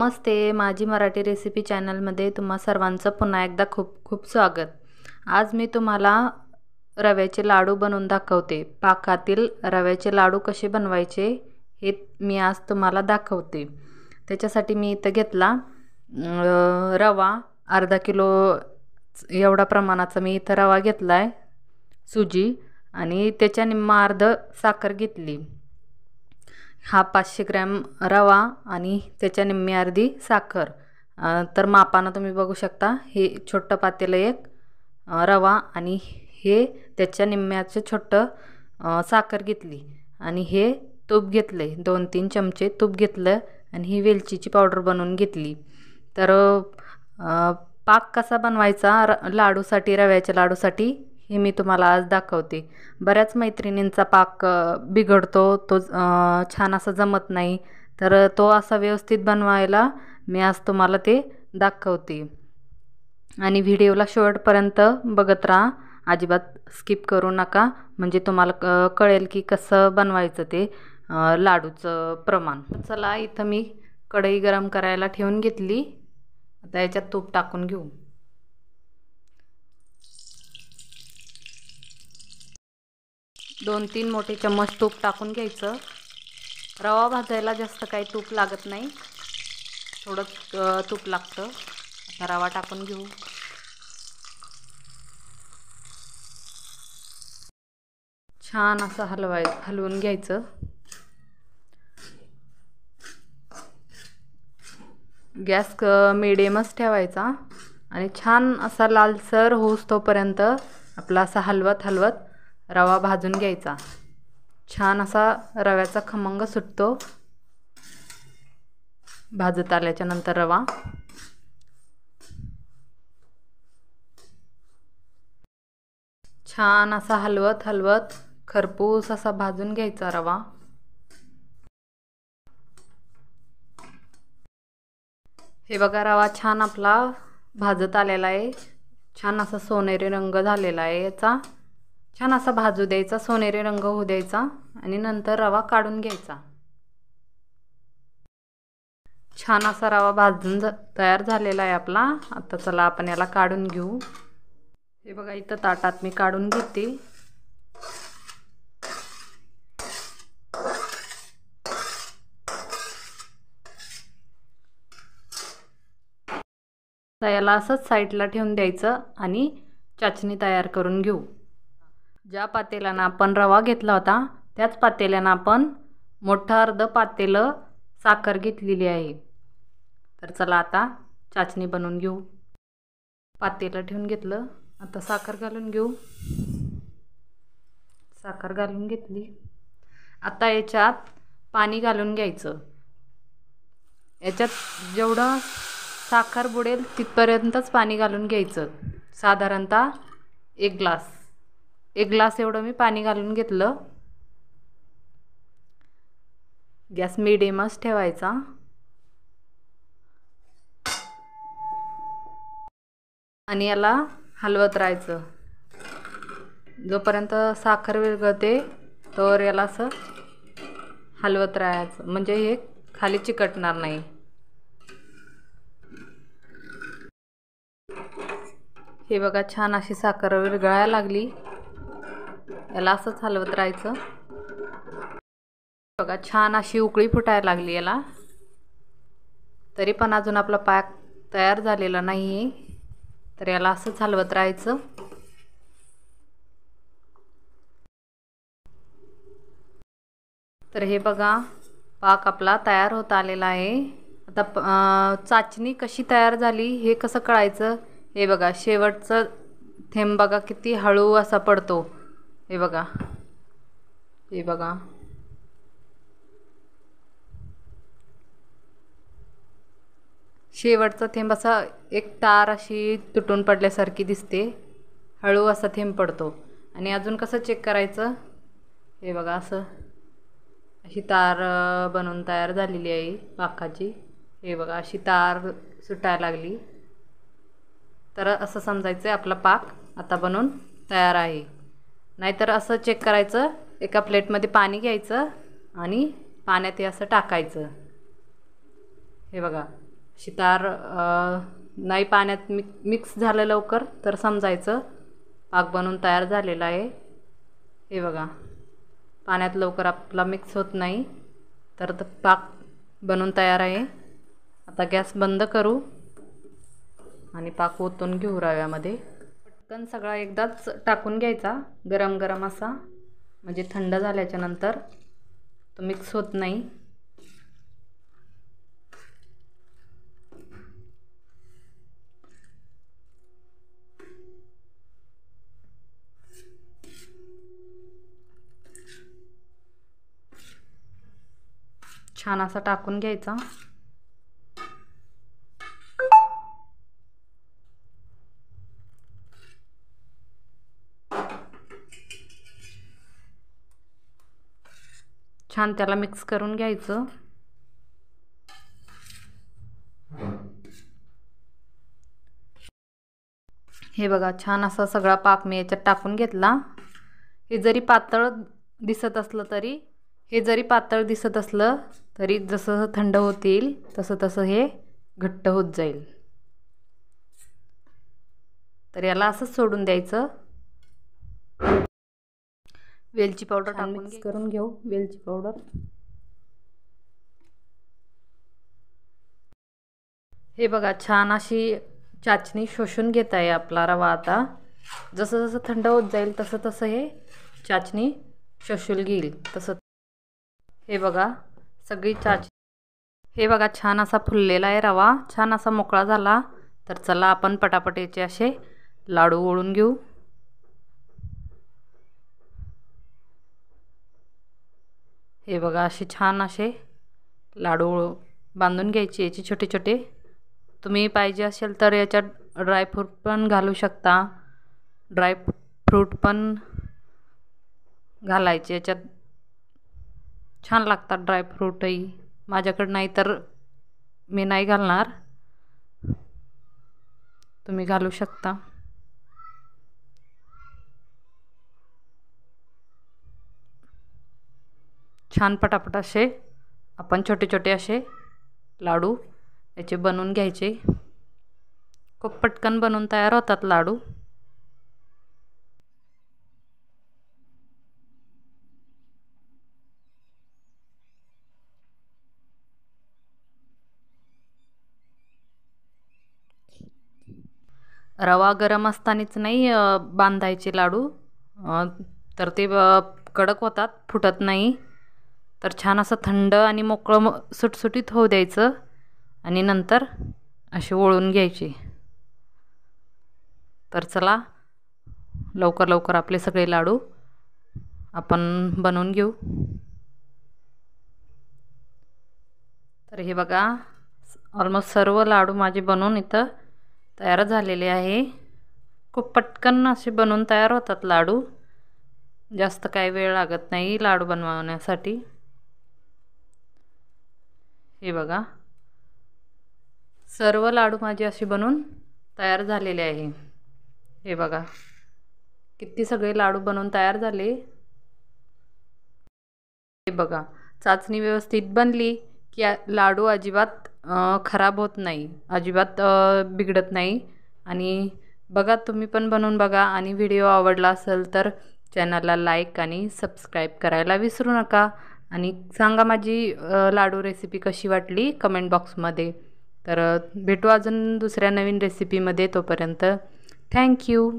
नमस्ते, माझी मराठी रेसिपी चॅनलमध्ये तुम्हा सर्वांचं पुन्हा एकदा खूप खूप स्वागत। आज मी तुम्हाला रव्याचे लाडू बनवून दाखवते। पाकातील रव्याचे लाडू कसे बनवायचे हे मी आज तुम्हाला दाखवते। त्याच्यासाठी मी इथं घेतला रवा अर्धा किलो एवढा प्रमाणाचा मी इथं रवा घेतलाय, सुजी आणि त्याच्या निम्मा अर्ध साखर घेतली। हा 500 ग्रॅम रवा आणि त्याच्या निम्मी अर्धी साखर। तर मापानं तुम्ही बघू शकता, हे छोटं पातेलं एक रवा आणि हे त्याच्या निम्म्याचं छोटं साखर घेतली आणि हे तूप घेतले, 2-3 चमचे तूप घेतलं आणि ही वेलचीची पावडर बनवून घेतली। तर पाक कसा बनवायचा लाडूसाठी, रव्याच्या लाडूसाठी हे मी तुम्हाला आज दाखवते। बऱ्याच मैत्रिणींचा पाक बिघडतो, तो छान असा जमत नाही, तर तो असा व्यवस्थित बनवायला मी आज तुम्हाला ते दाखवते। आणि व्हिडिओला शेवटपर्यंत बघत राहा, अजिबात स्किप करू नका, म्हणजे तुम्हाला कळेल की कसं बनवायचं ते लाडूचं प्रमाण। चला, इथं मी कढई गरम करायला ठेवून घेतली। आता याच्यात तूप टाकून घेऊ। 2-3 मोठे चम्मच तूप टाकून घ्यायचं। रवा भाजायला जास्त काही तूप लागत नाही, थोडं तूप लागतं। आता रवा टाकून घेऊ। छान असं हलवून घ्यायचं। गॅस मीडियमच ठेवायचा आणि छान असा लालसर होऊस तोपर्यंत आपला असा हलवत रवा भाजून घ्यायचा। छान असा रव्याचा खमंग सुटतो भाजत आल्याच्या नंतर रवा। छान असा हलवत खरपूस असा भाजून घ्यायचा रवा। हे बघा, रवा छान आपला भाजत आलेला आहे, छान असा सोनेरी रंग झालेला आहे याचा। छान असा भाजू द्यायचा, सोनेरी रंग होऊ द्यायचा आणि नंतर रवा काढून घ्यायचा। छान असा रवा भाजून तयार झालेला आहे आपला। आता चला आपण याला काढून घेऊ। हे बघा, इथं ताटात मी काढून घेते। तर याला असंच साईडला ठेवून द्यायचं आणि चाचणी तयार करून घेऊ। ज्या पातेल्यानं आपण रवा घेतला होता त्याच पातेल्यानं आपण मोठं अर्ध पातेलं साखर घेतलेली आहे। तर चला आता चाचणी बनवून घेऊ। पातेलं ठेवून घेतलं, आता साखर घालून घेऊ। साखर घालून घेतली। आता याच्यात पाणी घालून घ्यायचं। याच्यात जेवढं साखर बुडेल तिथपर्यंतच पाणी घालून घ्यायचं। साधारणतः 1 ग्लास एवढं मी पाणी घालून घेतलं। गॅस मीडियमच ठेवायचा आणि याला हलवत राहायचं जोपर्यंत साखर विरघळते, तोवर याला असं हलवत राहायचं, म्हणजे हे खाली चिकटणार नाही। हे बघा, छान अशी साखर विरघळायला लागली, याला असंच हलवत राहायचं। बघा, छान अशी उकळी फुटायला लागली याला, तरी पण अजून आपला पाक तयार झालेला नाही, तर याला असंच हलवत राहायचं। तर हे बघा, पाक आपला तयार होत आलेला आहे। आता चाचणी कशी तयार झाली हे कसं कळायचं? हे बघा, शेवटचं थेंब बघा किती हळू असा पडतो। हे बघा, हे बघा, शेवटचा थेंब असा एक तार अशी तुटून पडल्यासारखी दिसते, हळू असा थेंब पडतो। आणि अजून कसं चेक करायचं? हे बघा, असं अशी तार बनवून तयार झालेली आहे पाकाची। हे बघा, अशी तार सुटायला लागली, तर असं समजायचं आपला पाक आता बनून तयार आहे। नाहीतर असं चेक करायचं, एका प्लेटमध्ये पाणी घ्यायचं आणि पाण्यात हे असं टाकायचं। हे बघा, अशी तार नाही पाण्यात मिक्स झालं लवकर तर समजायचं पाक बनून तयार झालेला आहे। हे बघा, पाण्यात लवकर आपला मिक्स होत नाही तर पाक बनून तयार आहे। आता गॅस बंद करू आणि पाक ओतून घेऊ रव्यामध्ये। पटकन सगळा एकदाच टाकून घ्यायचा गरम गरम असा, म्हणजे थंड झाल्याच्या नंतर तो मिक्स होत नाही। छान असा टाकून घ्यायचा। छान त्याला मिक्स करून घ्यायचं। हे बघा, छान असा सगळा पाक मी याच्यात टाकून घेतला। हे जरी पातळ दिसत असलं तरी जसं थंड होतील तसं हे घट्ट होत जाईल। तर याला असंच सोडून द्यायचं। वेलची पावडर टाकून मिक्स करून घेऊ। वेलची पावडर, हे बघा, छान अशी चाचणी शोषून घेत आहे आपला रवा। आता जसं जसं थंड होत जाईल तसं हे चाचणी शोषून घेईल तसं। हे बघा, सगळी हे बघा, छान असा फुललेला आहे रवा, छान असा मोकळा झाला। तर चला आपण पटापट याचे असे लाडू वळून घेऊ। हे बघा, असे छान असे लाडू बांधून घ्यायचे याचे छोटे छोटे। तुम्ही पाहिजे असेल तर याच्यात ड्रायफ्रूट पण घालू शकता, ड्रायफ्रूट पण घालायचे याच्यात, छान लागतात ड्रायफ्रूटही। माझ्याकडे नाही तर मी नाही घालणार, तुम्ही घालू शकता। छान पटापट असे आपण छोटे छोटे असे लाडू याचे बनवून घ्यायचे। खूप पटकन बनवून तयार होतात लाडू। रवा गरम असतानाच नाही बांधायचे लाडू, तर ते कडक होतात, फुटत नाही। तर छान असं थंड आणि मोकळं सुटसुटीत होऊ द्यायचं आणि नंतर असे वळून घ्यायचे। तर चला लवकर लवकर आपले सगळे लाडू आपण बनवून घेऊ। तर हे बघा, ऑलमोस्ट सर्व लाडू माझे बनवून इथं तयार झालेले आहे। खूप पटकन असे बनवून तयार होतात लाडू, जास्त काही वेळ लागत नाही लाडू बनवण्यासाठी। हे बघा, सर्व लाडू माझे असे बनवून तयार झालेले आहे। हे बघा, किती सगळे लाडू बनवून तयार झाले। हे बघा, चाचणी व्यवस्थित बनली की लाडू अजिबात खराब होत नाही, अजिबात बिघडत नाही। आणि बघा, तुम्ही पण बनवून बघा आणि व्हिडिओ आवडला असेल तर चॅनलला लाईक आणि सबस्क्राईब करायला विसरू नका। आणि सांगा माझी लाडू रेसिपी कशी वाटली कमेंट बॉक्समध्ये। तर भेटू अजून दुसऱ्या नवीन रेसिपीमध्ये, तोपर्यंत थँक्यू।